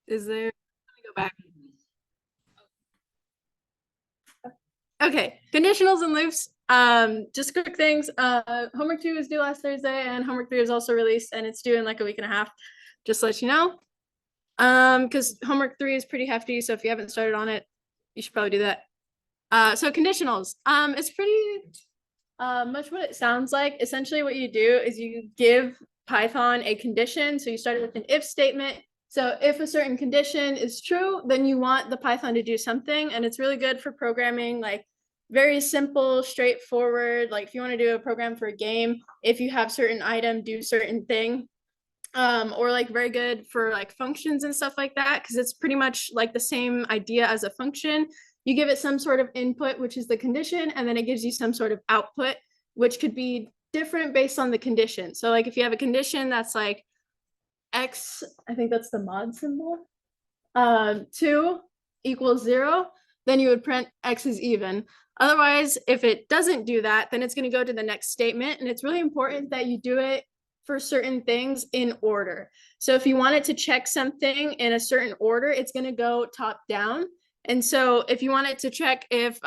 Is there, let me go back. Okay, conditionals and loops. Just quick things. Homework 2 is due last Thursday, and homework 3 is also released, and it's due in like a week and a half. Just to let you know. Because homework 3 is pretty hefty, so if you haven't started on it, you should probably do that. So conditionals. It's pretty much what it sounds like. Essentially, what you do is you give Python a condition. So you start with an if statement. So if a certain condition is true, then you want the Python to do something, and it's really good for programming like very simple, straightforward. Like if you want to do a program for a game, if you have certain item, do certain thing. Or like very good for like functions and stuff like that, because it's pretty much like the same idea as a function. You give it some sort of input, which is the condition, and then it gives you some sort of output, which could be different based on the condition. So like if you have a condition that's like x, I think that's the mod symbol, 2 equals 0, then you would print x is even. Otherwise, if it doesn't do that, then it's going to go to the next statement. And it's really important that you do it for certain things in order. So if you want it to check something in a certain order, it's going to go top down. And so if you want it to check if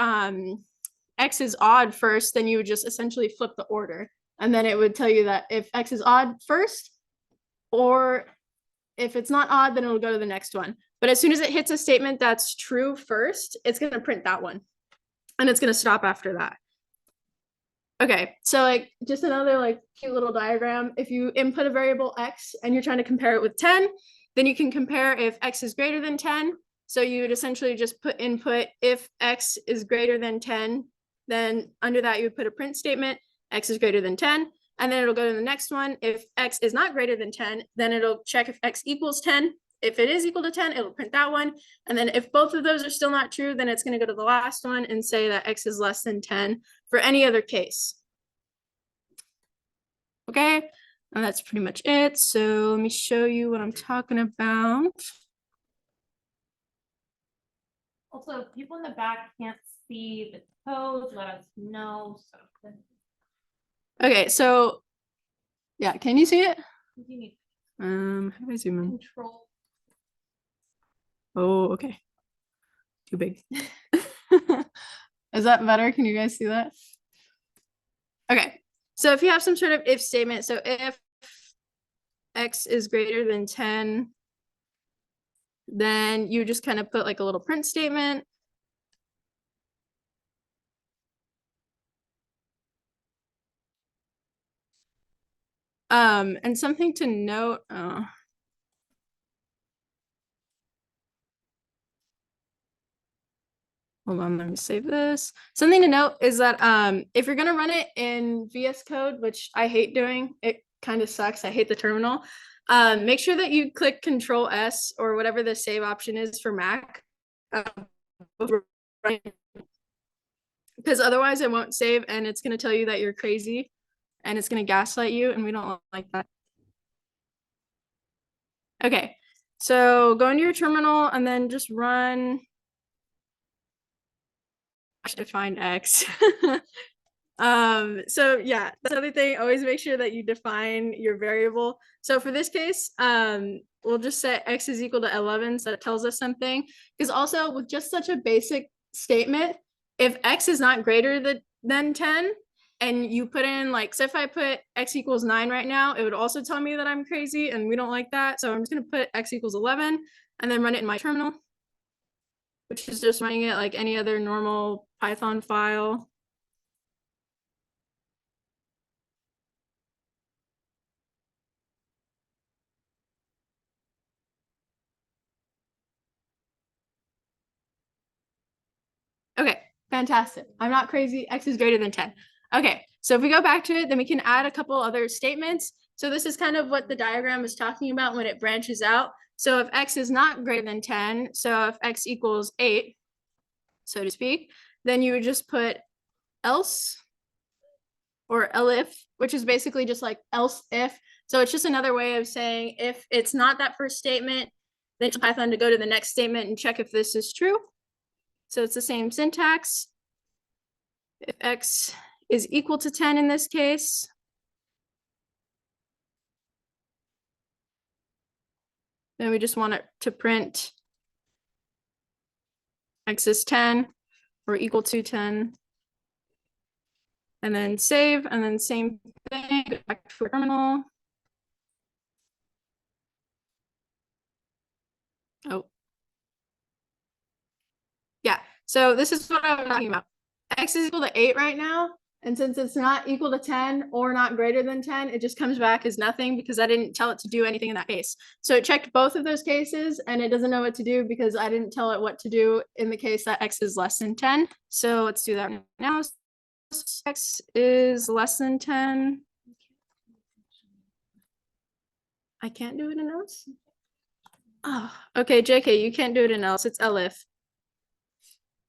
x is odd first, then you would just essentially flip the order. And then it would tell you that if x is odd first, or if it's not odd, then it'll go to the next one. But as soon as it hits a statement that's true first, it's going to print that one. And it's going to stop after that. Okay, so like just another like cute little diagram. If you input a variable x and you're trying to compare it with 10, then you can compare if x is greater than 10. So you would essentially just put input if x is greater than 10, then under that you would put a print statement, x is greater than 10, and then it'll go to the next one. If x is not greater than 10, then it'll check if x equals 10. If it is equal to 10, it'll print that one. And then if both of those are still not true, then it's going to go to the last one and say that x is less than 10 for any other case. Okay, and that's pretty much it. So let me show you what I'm talking about. Also, people in the back can't see the code, let us know. So. Okay, so yeah, can you see it? You need how do I zoom in? control. Oh, okay. Too big. Is that better? Can you guys see that? Okay, so if you have some sort of if statement, so if x is greater than 10, then you just kind of put like a little print statement. And something to note, hold on, let me save this. Something to note is that if you're gonna run it in VS Code, which I hate doing, it kind of sucks. I hate the terminal. Make sure that you click Control S or whatever the save option is for Mac. Because otherwise it won't save and it's gonna tell you that you're crazy and it's gonna gaslight you, and we don't like that. Okay, so go into your terminal and then just run define x. So yeah, that's another thing. Always make sure that you define your variable. So for this case, we'll just set x is equal to 11, so that tells us something. Because also with just such a basic statement, if x is not greater than 10, and you put in like, so if I put x equals 9 right now, it would also tell me that I'm crazy, and we don't like that. So I'm just gonna put x equals 11 and then run it in my terminal, which is just running it like any other normal Python file. Okay, fantastic. I'm not crazy. X is greater than 10. Okay, so if we go back to it, then we can add a couple other statements. So this is kind of what the diagram is talking about when it branches out. So if x is not greater than 10, so if x equals 8, so to speak, then you would just put else or elif, which is basically just like else if. So it's just another way of saying if it's not that first statement, then it's Python to go to the next statement and check if this is true. So it's the same syntax. If x is equal to 10 in this case, Then we just want it to print x is 10 or equal to 10. And then save, and then same thing, go back to our terminal. Oh. Yeah, so this is what I'm talking about. X is equal to 8 right now. And since it's not equal to 10 or not greater than 10, it just comes back as nothing because I didn't tell it to do anything in that case. So it checked both of those cases and it doesn't know what to do because I didn't tell it what to do in the case that X is less than 10. So let's do that now. X is less than 10. I can't do it in else. Oh, okay, JK, you can't do it in else. It's elif.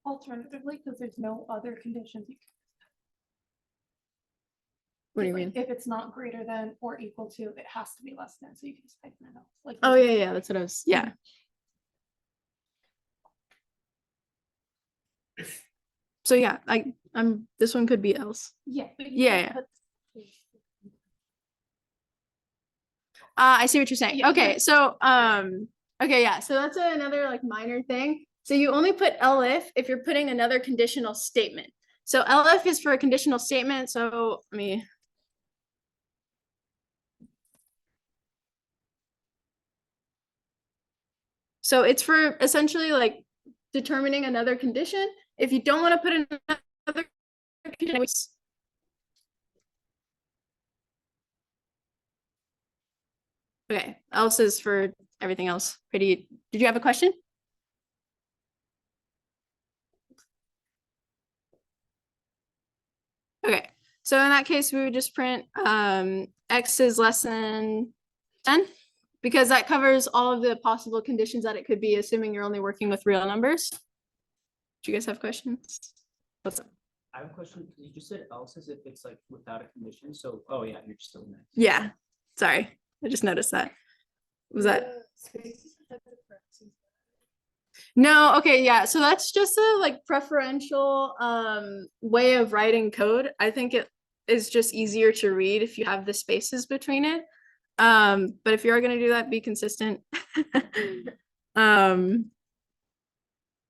Alternatively, because there's no other conditions. What do you mean? If it's not greater than or equal to, it has to be less than, so you can just type in else. Like, Oh yeah, that's what I was. Yeah. So yeah, I'm. This one could be else. Yeah. Yeah. I see what you're saying. Yeah. Okay, so okay, yeah. So that's another like minor thing. So you only put elif if you're putting another conditional statement. So elif is for a conditional statement. So let me. So it's for essentially like determining another condition. If you don't want to put another condition, okay, else is for everything else. Pretty. Did you have a question? Okay, so in that case, we would just print x is less than 10 because that covers all of the possible conditions that it could be, assuming you're only working with real numbers. Do you guys have questions? What's up? I have a question. You just said else as if it's like without a condition. So, oh yeah, you're still next. Yeah, sorry, I just noticed that. Was that? No, okay, yeah. So that's just a like preferential way of writing code. I think it is just easier to read if you have the spaces between it. But if you're gonna do that, be consistent.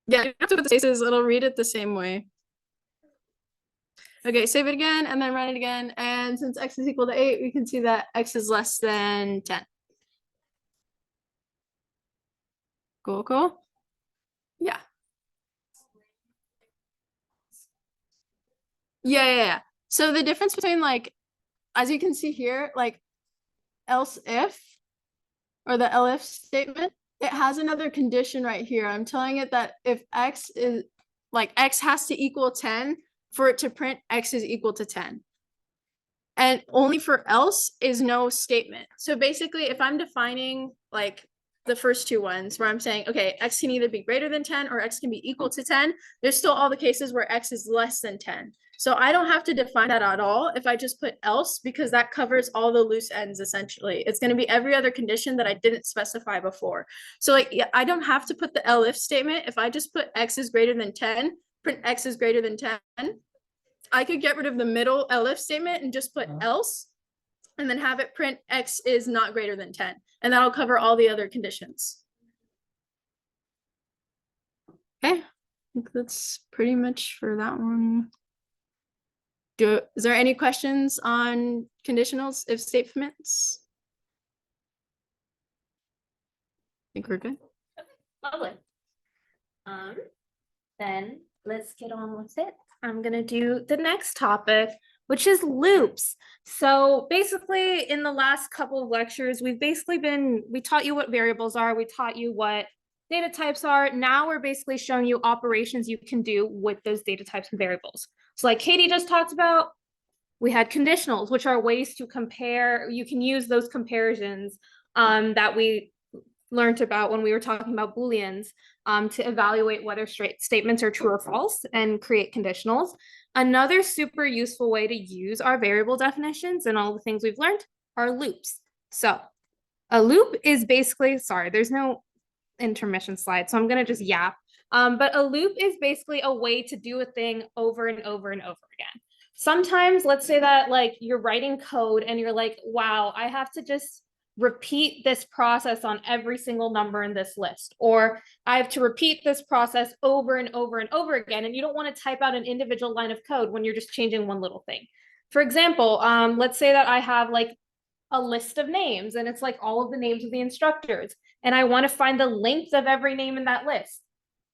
Yeah, you have to put the spaces, it'll read it the same way. Okay, save it again and then run it again. And since x is equal to 8, we can see that x is less than 10. Cool, cool. Yeah. Yeah. So the difference between like, as you can see here, like else if, or the elif statement, it has another condition right here. I'm telling it that if x is like x has to equal 10 for it to print x is equal to 10. And only for else is no statement. So basically, if I'm defining like the first two ones where I'm saying, okay, x can either be greater than 10 or x can be equal to 10, there's still all the cases where x is less than 10. So I don't have to define that at all if I just put else, because that covers all the loose ends essentially. It's going to be every other condition that I didn't specify before. So like, yeah, I don't have to put the elif statement. If I just put x is greater than 10, print x is greater than 10, I could get rid of the middle elif statement and just put else, and then have it print x is not greater than 10. And that'll cover all the other conditions. Okay, I think that's pretty much for that one. Is there any questions on conditionals if statements? I think we're good. Lovely. Then let's get on with it. I'm gonna do the next topic, which is loops. So basically in the last couple of lectures, we taught you what variables are, we taught you what data types are. Now we're basically showing you operations you can do with those data types and variables. So like Katie just talked about, we had conditionals, which are ways to compare. You can use those comparisons that we learned about when we were talking about Booleans to evaluate whether statements are true or false and create conditionals. Another super useful way to use our variable definitions and all the things we've learned are loops. So a loop is basically, sorry, there's no intermission slide, so I'm gonna just yap. But a loop is basically a way to do a thing over and over and over again. Sometimes let's say that like you're writing code and you're like, wow, I have to just repeat this process on every single number in this list, or I have to repeat this process over and over and over again. And you don't want to type out an individual line of code when you're just changing one little thing. For example, let's say that I have like a list of names and it's like all of the names of the instructors, and I want to find the length of every name in that list.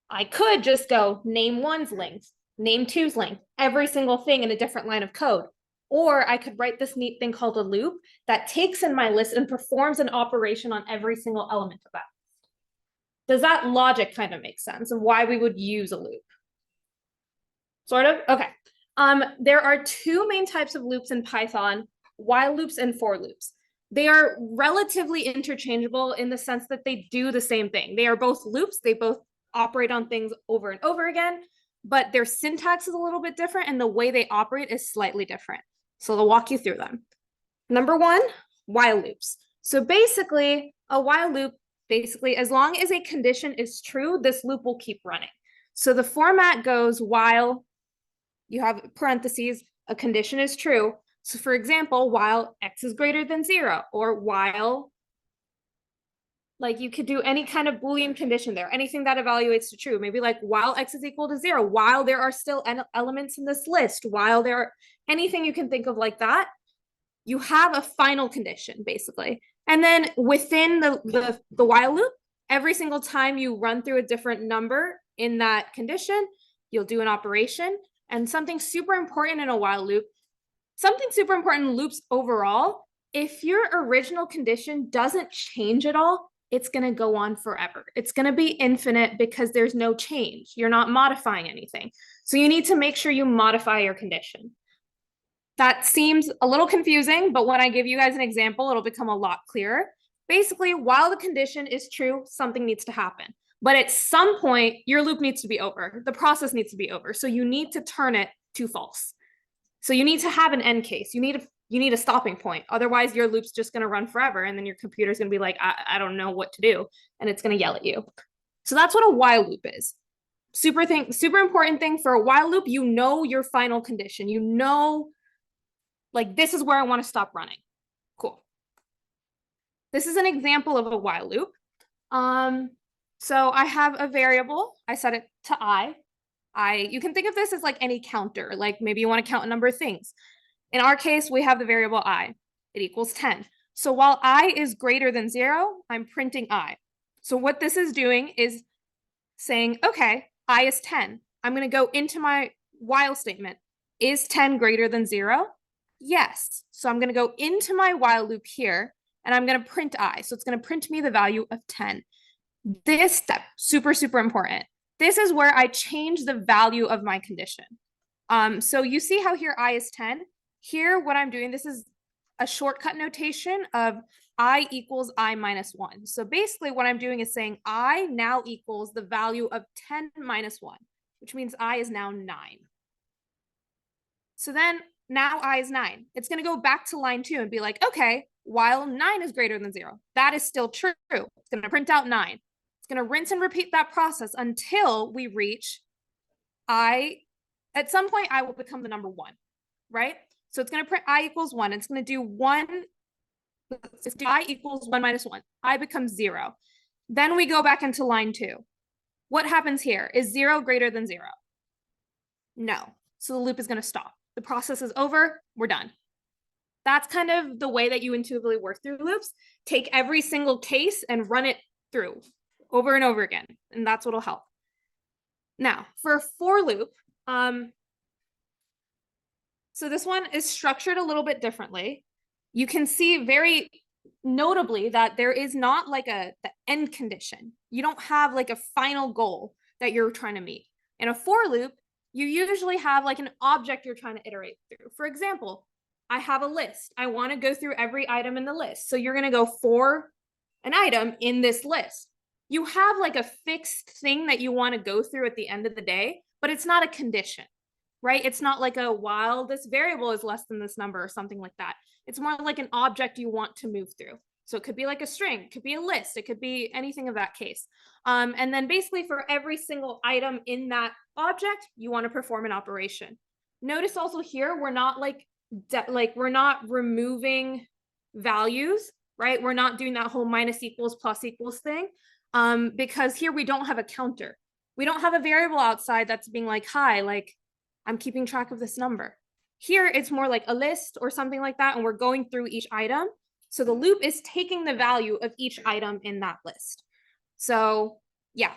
I could just go name one's length, name two's length, every single thing in a different line of code. Or I could write this neat thing called a loop that takes in my list and performs an operation on every single element of that. Does that logic kind of make sense of why we would use a loop? Sort of? Okay. There are two main types of loops in Python, while loops and for loops. They are relatively interchangeable in the sense that they do the same thing. They are both loops. They both operate on things over and over again, but their syntax is a little bit different and the way they operate is slightly different. So I'll walk you through them. Number one, while loops. So basically, a while loop, basically, as long as a condition is true, this loop will keep running. So the format goes while you have parentheses, a condition is true. So for example, while x is greater than 0, or while, like you could do any kind of Boolean condition there, anything that evaluates to true. Maybe like while x is equal to 0, while there are still elements in this list, while there are anything you can think of like that, you have a final condition basically. And then within the while loop, every single time you run through a different number in that condition, you'll do an operation. And something super important in a while loop, something super important in loops overall, if your original condition doesn't change at all, it's going to go on forever. It's going to be infinite because there's no change. You're not modifying anything. So you need to make sure you modify your condition. That seems a little confusing, but when I give you guys an example, it'll become a lot clearer. Basically, while the condition is true, something needs to happen. But at some point, your loop needs to be over. The process needs to be over. So you need to turn it to false. So you need to have an end case. You need a stopping point. Otherwise, your loop's just going to run forever. And then your computer's going to be like, I don't know what to do. And it's going to yell at you. So that's what a while loop is. Super important thing for a while loop, you know your final condition. You know, like, this is where I want to stop running. Cool. This is an example of a while loop. So I have a variable. I set it to I. You can think of this as like any counter, like maybe you want to count a number of things. In our case, we have the variable I. It equals 10. So while I is greater than 0, I'm printing I. So what this is doing is saying, okay, I is 10. I'm going to go into my while statement. Is 10 greater than 0? Yes. So I'm going to go into my while loop here, and I'm going to print I. So it's going to print me the value of 10. This step, super, super important. This is where I change the value of my condition. So you see how here I is 10? Here, what I'm doing, this is a shortcut notation of I equals I minus 1. So basically what I'm doing is saying I now equals the value of 10 minus 1, which means I is now 9. So then now I is 9. It's going to go back to line 2 and be like, okay, while 9 is greater than 0, that is still true. It's going to print out 9. It's going to rinse and repeat that process until we reach I. At some point, I will become the number 1, right? So it's going to print I equals 1. It's going to do 1. Let's do I equals 1 minus 1. I becomes 0. Then we go back into line 2. What happens here? Is 0 greater than 0? No. So the loop is going to stop. The process is over. We're done. That's kind of the way that you intuitively work through loops. Take every single case and run it through over and over again. And that's what'll help. Now, for a for loop, so this one is structured a little bit differently. You can see very notably that there is not like the end condition. You don't have like a final goal that you're trying to meet. In a for loop, you usually have like an object you're trying to iterate through. For example, I have a list. I want to go through every item in the list. So you're going to go for an item in this list. You have like a fixed thing that you want to go through at the end of the day, but it's not a condition, right? It's not like a while this variable is less than this number or something like that. It's more like an object you want to move through. So it could be like a string, it could be a list, it could be anything of that case. And then basically for every single item in that object, you want to perform an operation. Notice also here, we're not we're not removing values. right? We're not doing that whole minus equals plus equals thing, because here we don't have a counter. We don't have a variable outside that's being like, hi, like I'm keeping track of this number. Here it's more like a list or something like that, and we're going through each item. So the loop is taking the value of each item in that list. So yeah,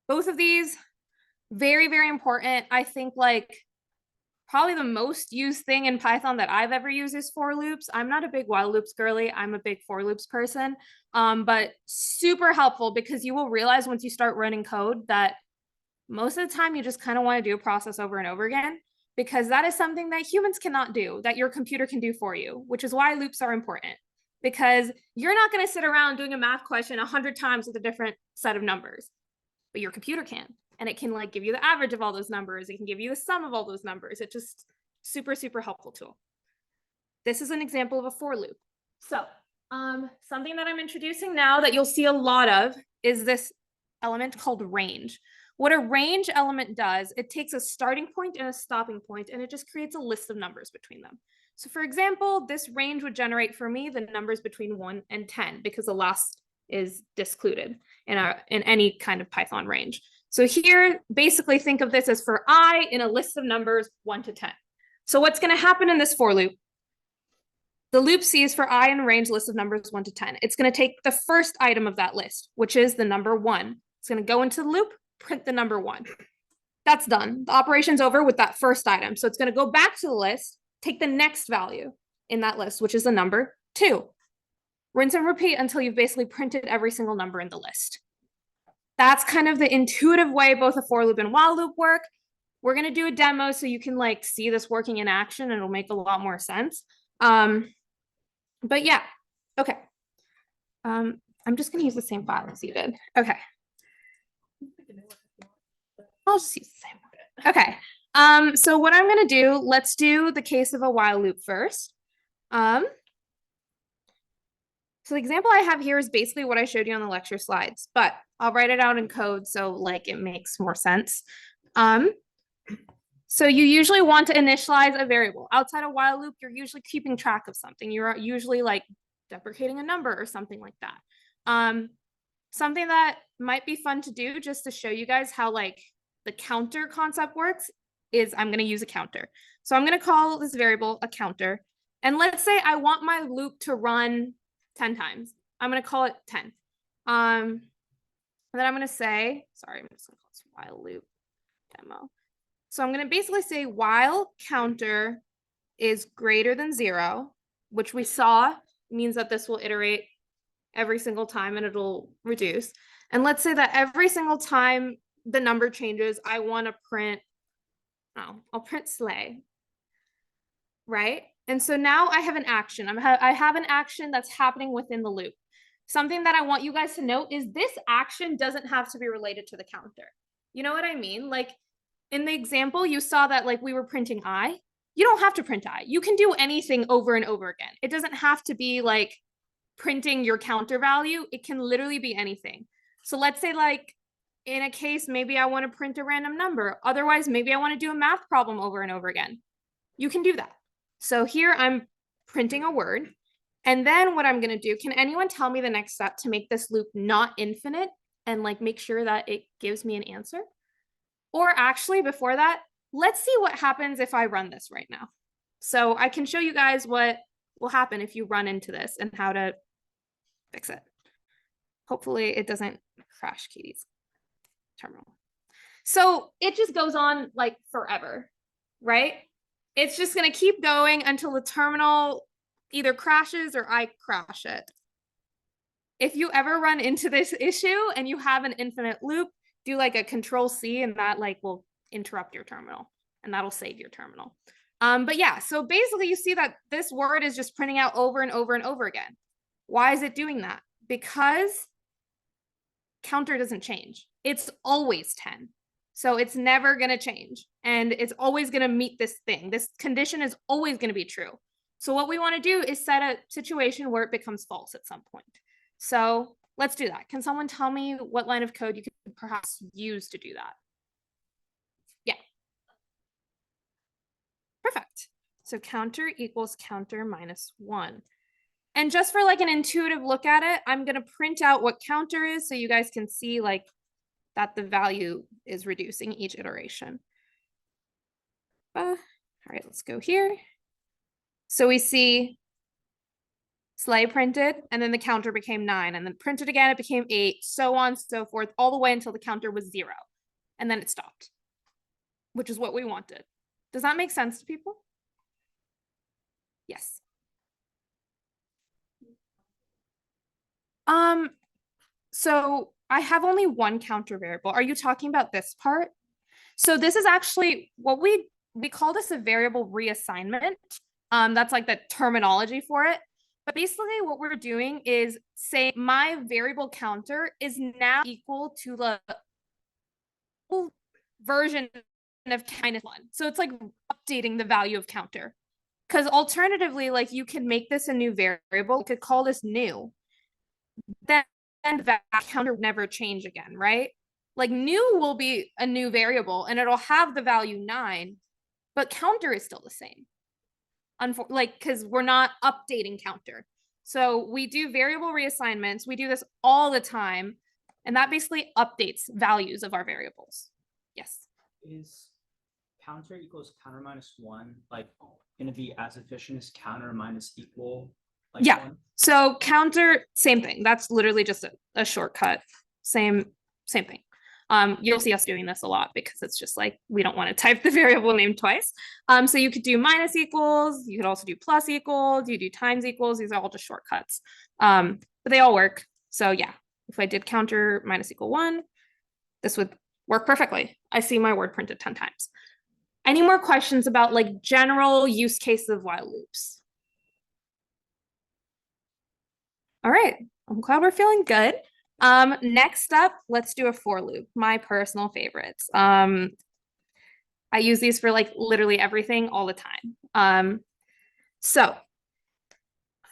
both of these, very, very important. I think like probably the most used thing in Python that I've ever used is for loops. I'm not a big while loops girly. I'm a big for loops person, but super helpful because you will realize once you start running code that most of the time you just kind of want to do a process over and over again, because that is something that humans cannot do, that your computer can do for you, which is why loops are important. Because you're not going to sit around doing a math question 100 times with a different set of numbers, but your computer can. And it can like give you the average of all those numbers. It can give you the sum of all those numbers. It's just super, super helpful tool. This is an example of a for loop. So something that I'm introducing now that you'll see a lot of is this element called range. What a range element does, it takes a starting point and a stopping point, and it just creates a list of numbers between them. So for example, this range would generate for me the numbers between 1 and 10 because the last is discluded in any kind of Python range. So here, basically think of this as for I in a list of numbers 1 to 10. So what's going to happen in this for loop? The loop sees for I in a range list of numbers 1 to 10. It's going to take the first item of that list, which is the number 1. It's going to go into the loop, print the number 1. That's done. The operation's over with that first item. So it's going to go back to the list, take the next value in that list, which is the number 2. Rinse and repeat until you've basically printed every single number in the list. That's kind of the intuitive way both a for loop and while loop work. We're going to do a demo so you can like see this working in action and it'll make a lot more sense. But yeah, okay. I'm just going to use the same file as you did. Okay. I'll just use the same one. Okay. So what I'm going to do, let's do the case of a while loop first. So the example I have here is basically what I showed you on the lecture slides, but I'll write it out in code so like it makes more sense. So you usually want to initialize a variable. Outside a while loop, you're usually keeping track of something. You're usually like deprecating a number or something like that. Something that might be fun to do just to show you guys how like the counter concept works is I'm going to use a counter. So I'm going to call this variable a counter. And let's say I want my loop to run 10 times. I'm going to call it 10. And then I'm going to say, sorry, I'm just going to call this while loop demo. So I'm going to basically say while counter is greater than 0, which we saw means that this will iterate every single time and it'll reduce. And let's say that every single time the number changes, I want to print, I'll print sleigh, right? And so now I have an action. I have an action that's happening within the loop. Something that I want you guys to note is this action doesn't have to be related to the counter. You know what I mean? Like in the example, you saw that like we were printing I. You don't have to print I. You can do anything over and over again. It doesn't have to be like printing your counter value. It can literally be anything. So let's say like in a case, maybe I want to print a random number. Otherwise, maybe I want to do a math problem over and over again. You can do that. So here I'm printing a word. And then what I'm going to do, can anyone tell me the next step to make this loop not infinite and like make sure that it gives me an answer? Or actually before that, let's see what happens if I run this right now. So I can show you guys what will happen if you run into this and how to fix it. Hopefully it doesn't crash Katie's terminal. So it just goes on like forever, right? It's just going to keep going until the terminal either crashes or I crash it. If you ever run into this issue and you have an infinite loop, do like a Control-C and that like will interrupt your terminal and that'll save your terminal. But yeah, so basically you see that this word is just printing out over and over and over again. Why is it doing that? Because counter doesn't change. It's always 10. So it's never going to change. And it's always going to meet this thing. This condition is always going to be true. So what we want to do is set a situation where it becomes false at some point. So let's do that. Can someone tell me what line of code you could perhaps use to do that? Yeah. Perfect. So counter equals counter minus 1. And just for like an intuitive look at it, I'm going to print out what counter is so you guys can see like that the value is reducing each iteration. All right, let's go here. So we see sleigh printed, and then the counter became 9, and then printed again, it became 8, so on, so forth, all the way until the counter was 0. And then it stopped, which is what we wanted. Does that make sense to people? Yes. So I have only one counter variable. Are you talking about this part? So this is actually what we call this a variable reassignment. That's like the terminology for it. But basically what we're doing is say my variable counter is now equal to the version of -1. So it's like updating the value of counter. Because alternatively, like you can make this a new variable, you could call this new. Then that counter would never change again, right? Like new will be a new variable and it'll have the value 9, but counter is still the same. Like, because we're not updating counter. So we do variable reassignments. We do this all the time. And that basically updates values of our variables. Yes. Is counter equals counter -1 like going to be as efficient as counter minus equal? Like Yeah. 1? So counter, same thing. That's literally just a shortcut. Same thing. You'll see us doing this a lot because it's just like we don't want to type the variable name twice. So you could do minus equals, you could also do plus equals, you do times equals, these are all just shortcuts. But they all work. So yeah, if I did counter minus equal 1, this would work perfectly. I see my word printed 10 times. Any more questions about like general use cases of while loops? All right, I'm glad we're feeling good. Next up, let's do a for loop, my personal favorites. I use these for like literally everything all the time. So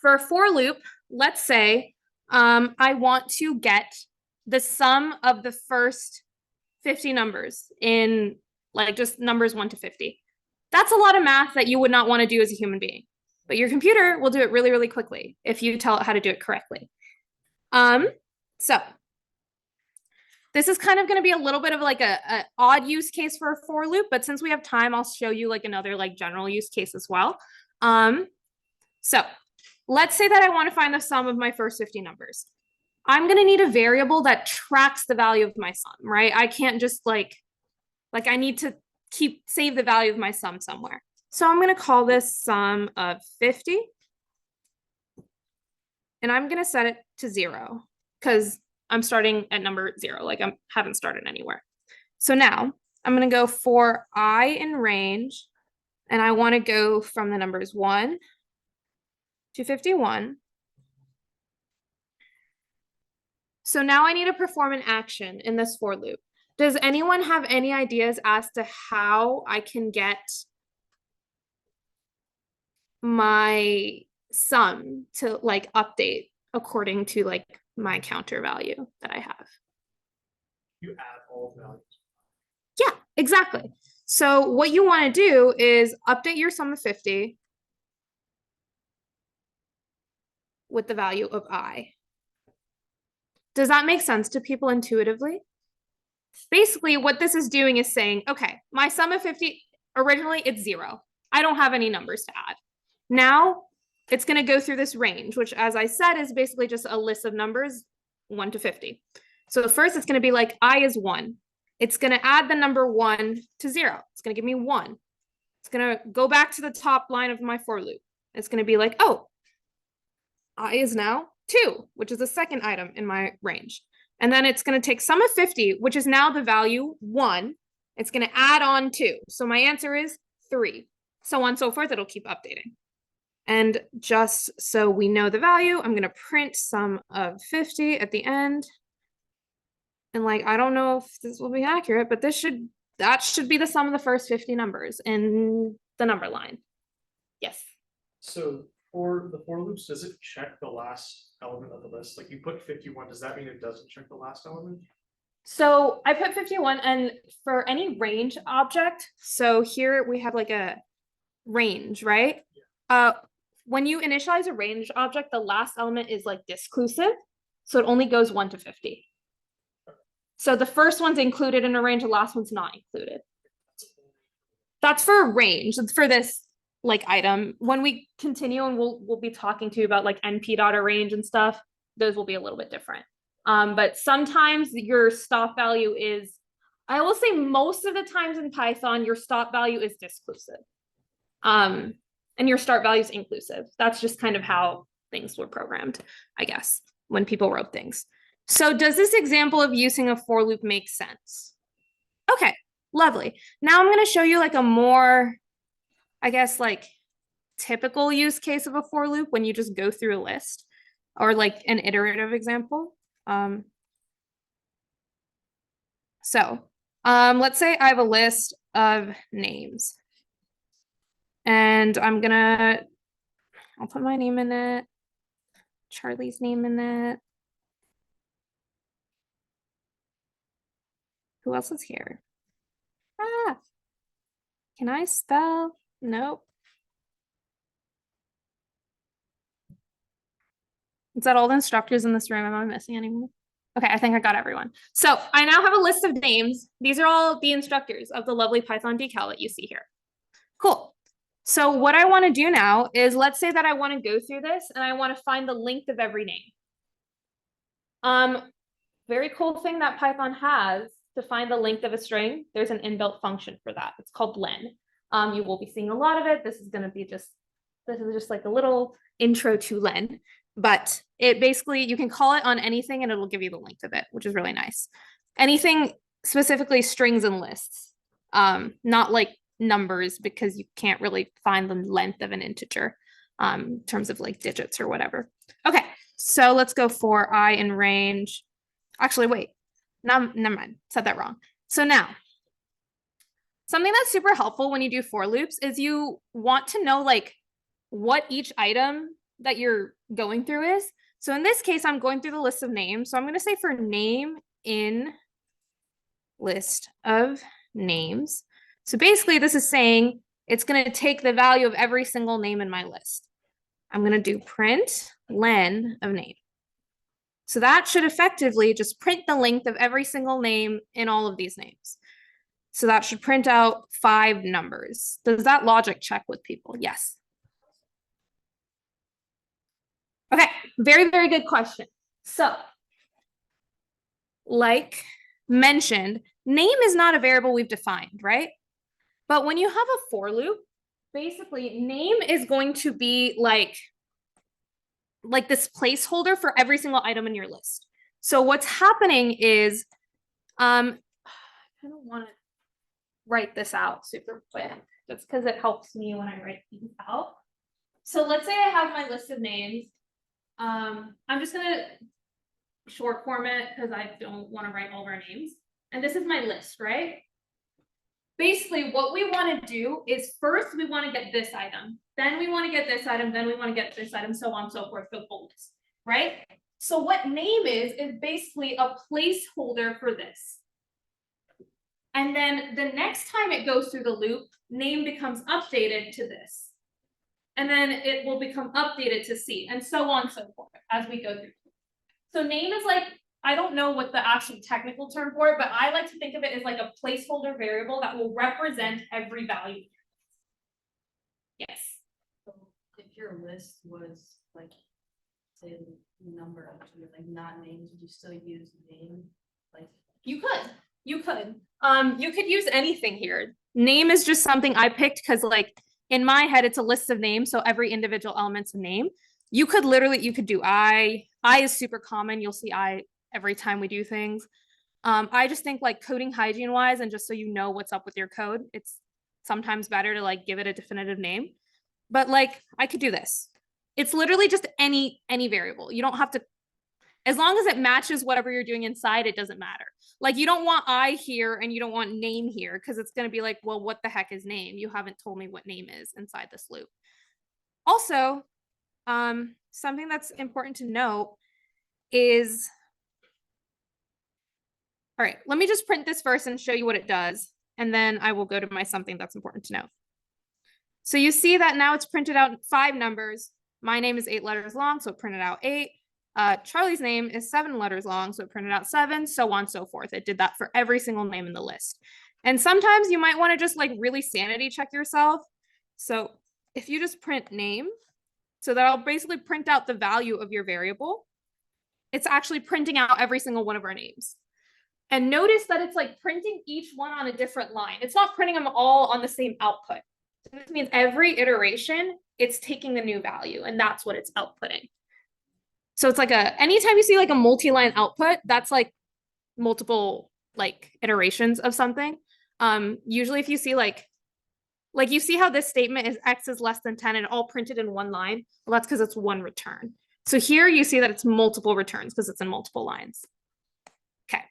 for a for loop, let's say I want to get the sum of the first 50 numbers in like just numbers 1 to 50. That's a lot of math that you would not want to do as a human being, but your computer will do it really, really quickly if you tell it how to do it correctly. So this is kind of going to be a little bit of like a odd use case for a for loop, but since we have time, I'll show you like another like general use case as well. So let's say that I want to find the sum of my first 50 numbers. I'm going to need a variable that tracks the value of my sum, right? I can't just like I need to save the value of my sum somewhere. So I'm going to call this sum of 50. And I'm going to set it to 0 because I'm starting at number 0. Like I haven't started anywhere. So now I'm going to go for I in range. And I want to go from the numbers 1 to 51. So now I need to perform an action in this for loop. Does anyone have any ideas as to how I can get my sum to like update according to like my counter value that I have? You add all values. Yeah, exactly. So what you want to do is update your sum of 50 with the value of I. Does that make sense to people intuitively? Basically, what this is doing is saying, okay, my sum of 50, originally it's 0. I don't have any numbers to add. Now it's going to go through this range, which as I said, is basically just a list of numbers 1 to 50. So first it's going to be like I is 1. It's going to add the number 1 to 0. It's going to give me 1. It's going to go back to the top line of my for loop. It's going to be like, oh, I is now 2, which is the second item in my range. And then it's going to take sum of 50, which is now the value 1. It's going to add on 2. So my answer is 3. So on and so forth. It'll keep updating. And just so we know the value, I'm going to print sum of 50 at the end. And like, I don't know if this will be accurate, but that should be the sum of the first 50 numbers in the number line. Yes. So for the for loops, does it check the last element of the list? Like you put 51, does that mean it doesn't check the last element? So I put 51, and for any range object, so here we have like a range, right? when you initialize a range object, the last element is like disclusive. So it only goes 1 to 50. So the first one's included in a range, the last one's not included. That's for a range. It's for this like item. When we continue and we'll be talking to you about like NP dot range and stuff, those will be a little bit different. But sometimes your stop value is, I will say most of the times in Python, your stop value is disclusive. And your start value is inclusive. That's just kind of how things were programmed, I guess, when people wrote things. So does this example of using a for loop make sense? Okay, lovely. Now I'm going to show you like a more, I guess, like typical use case of a for loop when you just go through a list, or like an iterative example. Let's say I have a list of names. And I'll put my name in it, Charlie's name in it. Who else is here? Ah, can I spell? Nope. Is that all the instructors in this room? Am I missing anyone? Okay, I think I got everyone. So I now have a list of names. These are all the instructors of the lovely Python decal that you see here. Cool. So what I want to do now is, let's say that I want to go through this and I want to find the length of every name. Very cool thing that Python has to find the length of a string. There's an inbuilt function for that. It's called len. You will be seeing a lot of it. This is just like a little intro to len, but it basically, you can call it on anything and it'll give you the length of it, which is really nice. Anything, specifically strings and lists, not like numbers, because you can't really find the length of an integer in terms of like digits or whatever. Okay, so let's go for I in range. Actually, wait, no, never mind, said that wrong. So now, something that's super helpful when you do for loops is you want to know like what each item that you're going through is. So in this case, I'm going through the list of names. So I'm going to say for name in list of names. So basically this is saying it's going to take the value of every single name in my list. I'm going to do print len of name. So that should effectively just print the length of every single name in all of these names. So that should print out 5 numbers. Does that logic check with people? Yes. Okay, very, very good question. So, like mentioned, name is not a variable we've defined, right? But when you have a for loop, basically name is going to be like this placeholder for every single item in your list. So what's happening is, I don't want to write this out super quick, just because it helps me when I write things out. So let's say I have my list of names. I'm just gonna short form it because I don't want to write all of our names. And this is my list, right? Basically, what we want to do is first we want to get this item, then we want to get this item, then we want to get this item, so on and so forth, for the full list, right? So what name is basically a placeholder for this. And then the next time it goes through the loop, name becomes updated to this. And then it will become updated to C, and so on and so forth as we go through. So name is like, I don't know what the actual technical term for it, but I like to think of it as like a placeholder variable that will represent every value. Yes. So if your list was like, say, the number of like not names, would you still use name? Like You could. You could use anything here. Name is just something I picked because like in my head, it's a list of names. So every individual element's a name. You could do I is super common. You'll see I every time we do things. I just think like coding hygiene wise, and just so you know what's up with your code, it's sometimes better to like give it a definitive name. But like I could do this. It's literally just any variable. You don't have to, as long as it matches whatever you're doing inside, it doesn't matter. Like you don't want I here and you don't want name here, because it's going to be like, well, what the heck is name? You haven't told me what name is inside this loop. Also, something that's important to note is, all right, let me just print this first and show you what it does. And then I will go to my something that's important to know. So you see that now it's printed out 5 numbers. My name is 8 letters long, so it printed out 8. Charlie's name is 7 letters long, so it printed out 7, so on and so forth. It did that for every single name in the list. And sometimes you might want to just like really sanity check yourself. So if you just print name, so that'll basically print out the value of your variable. It's actually printing out every single one of our names. And notice that it's like printing each one on a different line. It's not printing them all on the same output. So this means every iteration, it's taking the new value, and that's what it's outputting. So it's like anytime you see like a multi-line output, that's like multiple like iterations of something. Usually if you see like you see how this statement is x is less than 10 and all printed in one line. Well, that's because it's one return. So here you see that it's multiple returns because it's in multiple lines. Okay.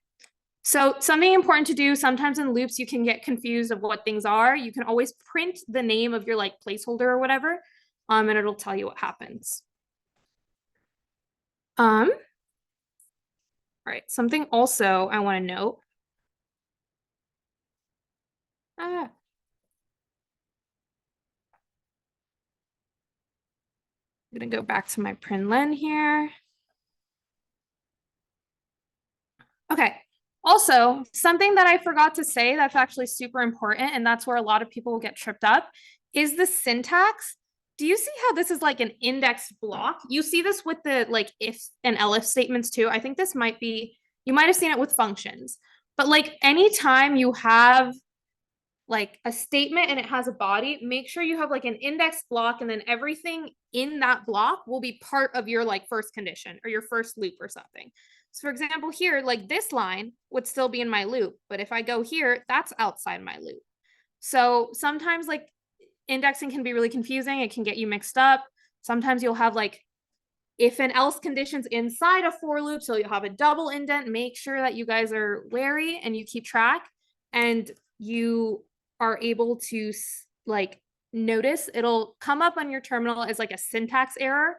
So something important to do, sometimes in loops, you can get confused of what things are. You can always print the name of your like placeholder or whatever, and it'll tell you what happens. All right, something also I want to note. I'm gonna go back to my println here. Okay, also something that I forgot to say that's actually super important, and that's where a lot of people will get tripped up, is the syntax. Do you see how this is like an index block? You see this with the like if and elif statements too. I think this might be, you might have seen it with functions, but like anytime you have like a statement and it has a body, make sure you have like an index block, and then everything in that block will be part of your like first condition or your first loop or something. So for example, here, like this line would still be in my loop, but if I go here, that's outside my loop. So sometimes like indexing can be really confusing. It can get you mixed up. Sometimes you'll have like if and else conditions inside a for loop, so you'll have a double indent. Make sure that you guys are wary and you keep track, and you are able to like notice it'll come up on your terminal as like a syntax error.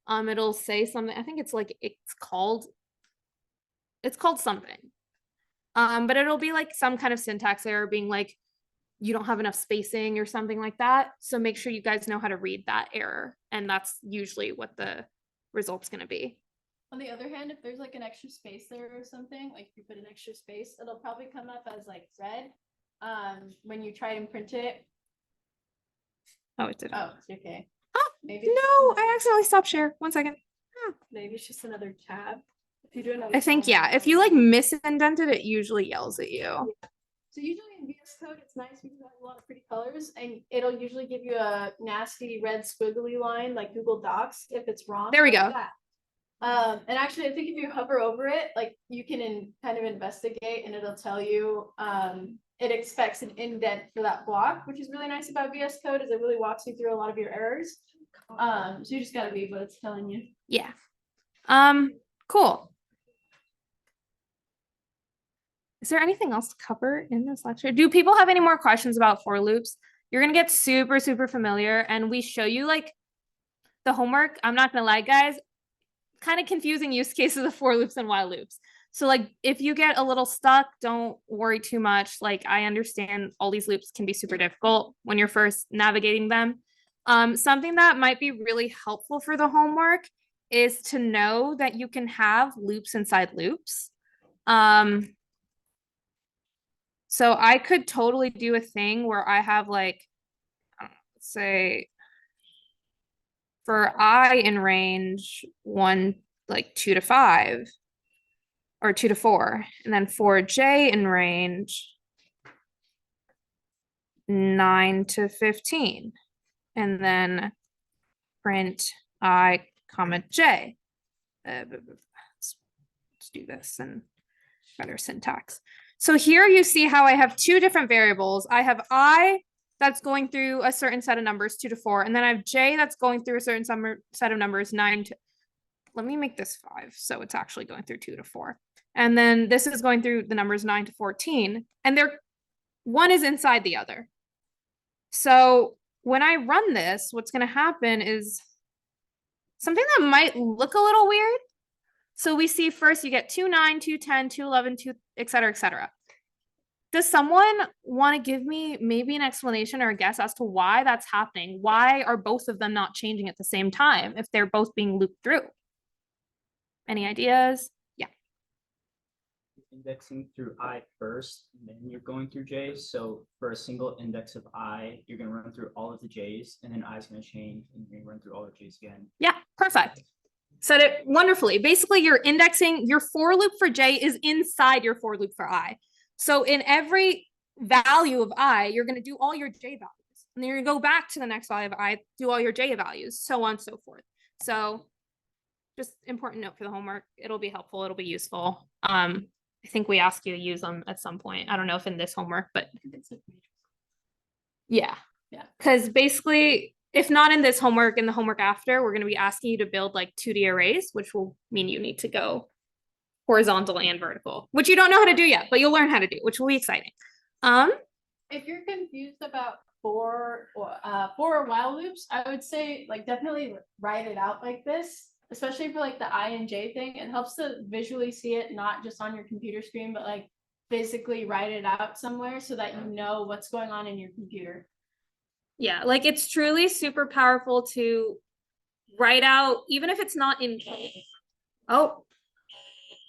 It'll say something, I think it's like it's called something, but it'll be like some kind of syntax error being like you don't have enough spacing or something like that. So make sure you guys know how to read that error, and that's usually what the result's going to be. On the other hand, if there's like an extra space there or something, like if you put an extra space, it'll probably come up as like red when you try and print it. Oh, it didn't. Oh, it's okay. Oh, Maybe no, I accidentally stopped share. 1 second. maybe it's just another tab. If you do another I think, tab. yeah, if you like misindented it, usually yells at you. So usually in VS Code, it's nice because it has a lot of pretty colors, and it'll usually give you a nasty red squiggly line like Google Docs if it's wrong. There we like go. that. And actually, I think if you hover over it, like you can kind of investigate, and it'll tell you it expects an indent for that block, which is really nice about VS Code, is it really walks you through a lot of your errors. So you just gotta be what it's telling you. Yeah. Cool. Is there anything else to cover in this lecture? Do people have any more questions about for loops? You're gonna get super, super familiar, and we show you like the homework. I'm not gonna lie, guys, kind of confusing use cases of for loops and while loops. So like if you get a little stuck, don't worry too much. Like I understand all these loops can be super difficult when you're first navigating them. Something that might be really helpful for the homework is to know that you can have loops inside loops. So I could totally do a thing where I have like, let's say for I in range 1, like 2 to 5 or 2 to 4, and then for J in range 9 to 15, and then print I comma J. Let's do this and better syntax. So here you see how I have 2 different variables. I have I that's going through a certain set of numbers 2 to 4, and then I have J that's going through a certain set of numbers 9 to, let me make this 5. So it's actually going through 2 to 4. And then this is going through the numbers 9 to 14, and one is inside the other. So when I run this, what's going to happen is something that might look a little weird. So we see first you get 2, 9, 2, 10, 2, 11, 2, et cetera, et cetera. Does someone want to give me maybe an explanation or a guess as to why that's happening? Why are both of them not changing at the same time if they're both being looped through? Any ideas? Yeah. Indexing through I first, and then you're going through J. So for a single index of I, you're gonna run through all of the J's, and then I is gonna change, and you're gonna run through all the J's again. Yeah, perfect. Said it wonderfully. Basically, you're indexing your for loop for J is inside your for loop for I. So in every value of I, you're going to do all your J values. And then you're going to go back to the next value of I, do all your J values, so on and so forth. So just important note for the homework. It'll be helpful. It'll be useful. I think we ask you to use them at some point. I don't know if in this homework, but yeah. Yeah. Because basically, if not in this homework, in the homework after, we're going to be asking you to build like 2D arrays, which will mean you need to go horizontal and vertical, which you don't know how to do yet, but you'll learn how to do, which will be exciting. If you're confused about for or while loops, I would say like definitely write it out like this, especially for like the I and J thing. It helps to visually see it, not just on your computer screen, but like physically write it out somewhere so that you know what's going on in your computer. Yeah, like it's truly super powerful to write out, even if it's not in. Oh,